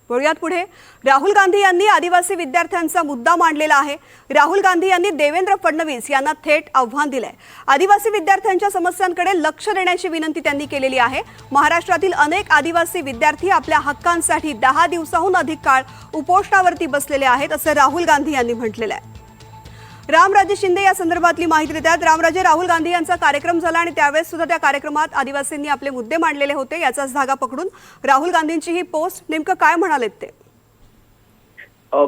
वळूयात पुढे. राहुल गांधी यांनी आदिवासी विद्यार्थ्यांचा मुद्दा मांडलेला आहे. राहुल गांधी यांनी देवेंद्र फडणवीस यांना थेट आव्हान दिलंय. आदिवासी विद्यार्थ्यांच्या समस्यांकडे लक्ष देण्याची विनंती त्यांनी केलेली आहे. महाराष्ट्रातील अनेक आदिवासी विद्यार्थी आपल्या हक्कांसाठी 10 दिवसाहून अधिक काळ उपोषणावरती बसलेले आहेत असं राहुल गांधी यांनी म्हटलेलं आहे. रामराजे शिंदे या संदर्भातली माहिती देतात. रामराजे, राहुल गांधी यांचा कार्यक्रम झाला आणि त्यावेळेस सुद्धा त्या कार्यक्रमात आदिवासींनी आपले मुद्दे मांडलेले होते. याचाच धागा पकडून राहुल गांधींची ही पोस्ट, नेमकं काय म्हणालेत ते?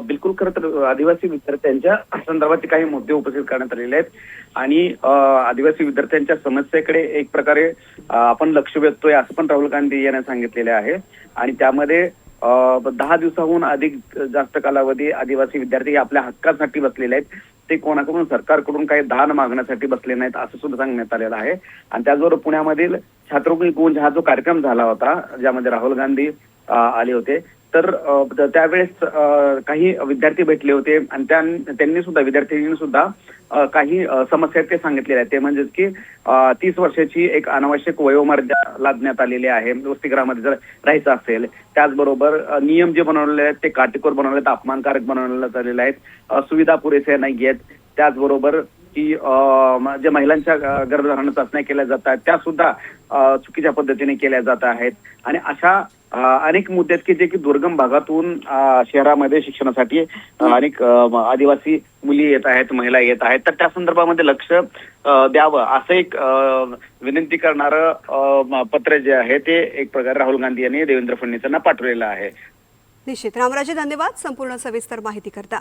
बिलकुल, खरं तर आदिवासी विद्यार्थ्यांच्या संदर्भात काही मुद्दे उपस्थित करण्यात आलेले आहेत आणि आदिवासी विद्यार्थ्यांच्या समस्येकडे एक प्रकारे आपण लक्ष वेधतोय असं पण राहुल गांधी यांनी सांगितलेले आहे. आणि त्यामध्ये 10 दिवसाहून अधिक जास्त कालावधी आदिवासी विद्यार्थी आपल्या हक्कासाठी बसलेले आहेत. ते कोणाकडून, सरकारकडून काही दान मागण्यासाठी बसले नाहीत असं सुद्धा सांगण्यात आलेलं आहे. आणि त्याचबरोबर पुण्यामधील छात्रवृत्ती गुंज हा जो कार्यक्रम झाला होता ज्यामध्ये राहुल गांधी आले होते, तर त्यावेळेस काही विद्यार्थी भेटले होते आणि त्यांनी सुद्धा, विद्यार्थ्यांनी सुद्धा काही समस्या ते सांगितलेल्या आहेत. ते म्हणजे की 30 वर्षाची एक अनावश्यक वयोमर्यादा लादण्यात आलेली आहे वसतिगृहामध्ये जर राहायचं असेल. त्याचबरोबर नियम जे बनवलेले आहेत ते काटेकोर बनवले आहेत, अपमानकारक बनवण्यात आलेले आहेत, सुविधा पुरेसे नाही आहेत. त्याचबरोबर की जे महिलांच्या गर्भधारण चाचण्या केल्या जातात त्या सुद्धा चुकीच्या पद्धतीने केल्या जात आहेत. आणि अशा अनेक मुद्दे आहेत की जे की दुर्गम भागातून शहरामध्ये शिक्षणासाठी अनेक आदिवासी मुली येत आहेत, महिला येत आहेत. तर त्या संदर्भामध्ये लक्ष द्यावं असं एक विनंती करणारं पत्र जे आहे ते एक प्रकारे राहुल गांधी यांनी देवेंद्र फडणवीस यांना पाठवलेलं आहे. निश्चित. रामराजे, धन्यवाद संपूर्ण सविस्तर माहिती करता.